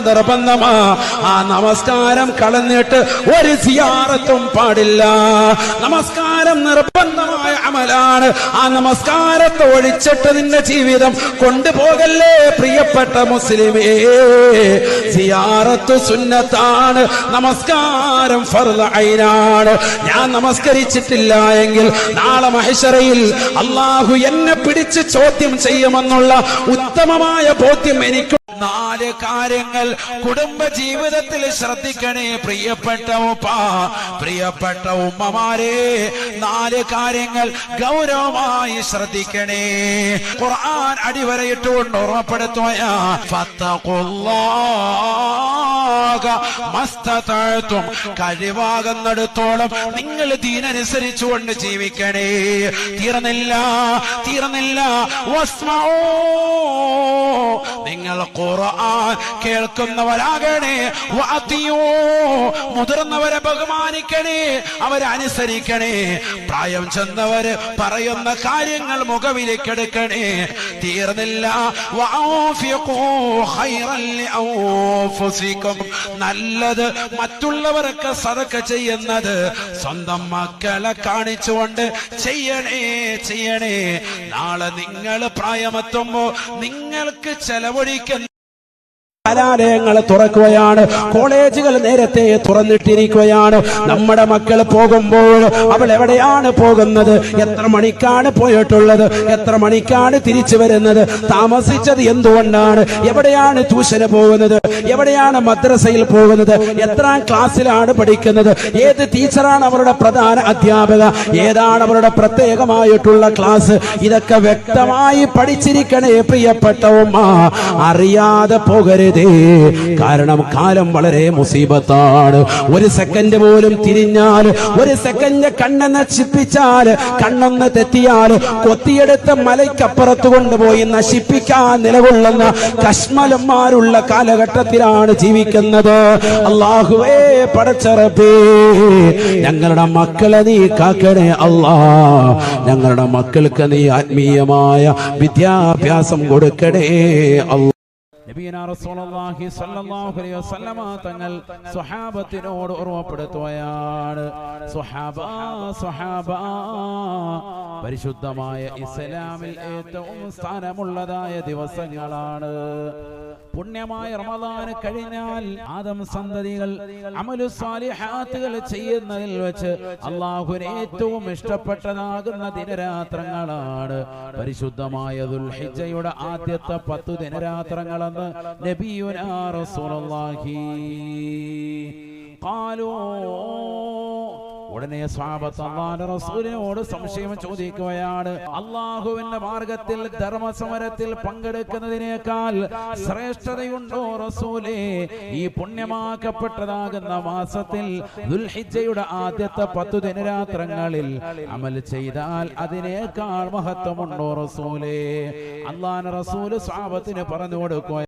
നിർബന്ധമാ. ആ നമസ്കാരം കളഞ്ഞിട്ട് ഒരു സിയാറത്തും പാടില്ല. നമസ്കാരം നിർബന്ധമായ അമലാണ്. ആ നമസ്കാരത്തെ ഒഴിച്ചിട്ട് നിന്റെ ജീവിതം കൊണ്ടുപോകല്ലേ പ്രിയപ്പെട്ട മുസ്ലിമേ. സിയാറത്ത് സുന്നത്താണ്, നമസ്കാരം ഫർദ് ഐനാണ്. ഞാൻ നമസ്കരിച്ചിട്ടില്ല എങ്കിൽ നാളെ മഹ്ശറയിൽ അല്ലാഹു എന്നെ പിടിച്ച് ചോദ്യം ചെയ്യുമെന്നുള്ള ഉത്തമമായ ബോധ്യം എനിക്ക്. 4 കാര്യങ്ങൾ കുടുംബ ജീവിതത്തിൽ ശ്രദ്ധിക്കണേ പ്രിയപ്പെട്ട ഉപ്പ, പ്രിയപ്പെട്ട ഉമ്മമാരെ. 4 കാര്യങ്ങൾ ഗൗരവമായി ശ്രദ്ധിക്കണേ. ഖുർആൻ അടിവരയിട്ടുകൊണ്ട് ഓർമ്മപ്പെടുത്തുകയാണ്, ഫത്തഖുല്ലാഹ മസ്തതഅതും. കഴിവാകുന്നിടത്തോളം നിങ്ങൾ ദീനനുസരിച്ചുകൊണ്ട് ജീവിക്കണേ. തീർന്നില്ല. വസ്മഊ, നിങ്ങൾ ഖുർആൻ കേൾക്കുന്നവരാകണേ. വഅതിയൂ, മുതിർന്നവരെ ബഹുമാനിക്കണേ, അവരെ അനുസരിക്കണേ. പ്രായം ചെന്നവര് പറയുന്ന കാര്യങ്ങൾ മുഖവിലേക്കെടുക്കണേ. തീർന്നില്ല. വഅൻഫിഖൂ ഖൈറൻ ലിഅൻഫുസികും. നല്ലത് മറ്റുള്ളവർക്ക് സദഖ ചെയ്യുന്നത് സ്വന്തം മക്കളെ കാണിച്ചുകൊണ്ട് ചെയ്യണേ. നാളെ നിങ്ങൾ പ്രായമെത്തുമ്പോ നിങ്ങൾക്ക് ചെലവഴിക്കുന്ന കലാലയങ്ങൾ തുറക്കുകയാണ്, കോളേജുകൾ നേരത്തെ തുറന്നിട്ടിരിക്കുകയാണ്. നമ്മുടെ മക്കൾ പോകുമ്പോൾ അവൾ എവിടെയാണ് പോകുന്നത്, എത്ര മണിക്കാണ് പോയിട്ടുള്ളത്, എത്ര മണിക്കാണ് തിരിച്ചു വരുന്നത്, താമസിച്ചത് എന്തുകൊണ്ടാണ്, എവിടെയാണ് ട്യൂഷന് പോകുന്നത്, എവിടെയാണ് മദ്രസയിൽ പോകുന്നത്, എത്രാം ക്ലാസ്സിലാണ് പഠിക്കുന്നത്, ഏത് ടീച്ചറാണ് അവരുടെ പ്രധാന അധ്യാപക, ഏതാണ് അവരുടെ പ്രത്യേകമായിട്ടുള്ള ക്ലാസ്, ഇതൊക്കെ വ്യക്തമായി പഠിച്ചിരിക്കണേ പ്രിയപ്പെട്ട ഉമ്മ. അറിയാതെ പോകരുത്. കാരണം കാലം വളരെ മുസീബത്താണ്. ഒരു സെക്കൻഡ് പോലും തിരിഞ്ഞാൽ, ഒരു സെക്കൻഡ് കണ്ണ് നശിപ്പിച്ചാൽ, കണ്ണൊന്ന് തെറ്റിയാൽ കൊത്തിയെടുത്ത മലയ്ക്കപ്പുറത്ത് കൊണ്ടുപോയി നശിപ്പിക്കാൻ നിലകൊള്ളുന്ന കശ്മലന്മാരുള്ള കാലഘട്ടത്തിലാണ് ജീവിക്കുന്നത്. അല്ലാഹുവേ, പടച്ച റബ്ബേ, ഞങ്ങളുടെ മക്കളെ നീ കാക്കണേ അല്ലാ. ഞങ്ങളുടെ മക്കൾക്ക് നീ ആത്മീയമായ വിദ്യാഭ്യാസം കൊടുക്കണേ അല്ലാ. നബിയനാ റസൂലുള്ളാഹി സ്വല്ലല്ലാഹു അലൈഹി വസല്ലമ തങ്ങൾ സ്വഹാബത്തിനോട് ഓർമ്മപ്പെടുത്തുകയാണ്, സ്വഹാബ പരിശുദ്ധമായ ഇസ്ലാമിൽ ഏറ്റവും സ്ഥാനമുള്ളതായ ദിവസങ്ങളാണ്. പുണ്യമായ റമദാൻ കഴിഞ്ഞാൽ ആദം സന്തതികൾ അമലു സ്വാലിഹാത്തുകൾ ചെയ്യുന്നതിൽ വെച്ച് അല്ലാഹുവിന് ഏറ്റവും ഇഷ്ടപ്പെട്ടതാകുന്ന ദിനരാത്രങ്ങളാണ് പരിശുദ്ധമായ ദുൽഹിജ്ജയുടെ ആദ്യത്തെ 10 ദിനരാത്രങ്ങളെന്ന് നബിയുനാ റസൂലുള്ളാഹി ഖാലൂ. ഉടനെ സ്വഹാബത്ത് അല്ലാഹുവിന്റെ റസൂലിനോട് സംശയം ചോദിക്കുകയാണ്, അല്ലാഹുവിന്റെ മാർഗത്തിൽ ധർമ്മസമരത്തിൽ പങ്കെടുക്കുന്നതിനേക്കാൾ ശ്രേഷ്ഠതയുണ്ടോ റസൂലേ? ഈ പുണ്യമാക്കപ്പെട്ടതാകുന്ന മാസത്തിൽ ദുൽഹിജ്ജയുടെ ആദ്യത്തെ 10 ദിനരാത്രങ്ങളിൽ അമൽ ചെയ്താൽ അതിനേക്കാൾ മഹത്വമുണ്ടോ റസൂലേ? അല്ലാഹുവിന്റെ റസൂൽ സ്വഹാബത്തിന് പറഞ്ഞു കൊടുക്കുക.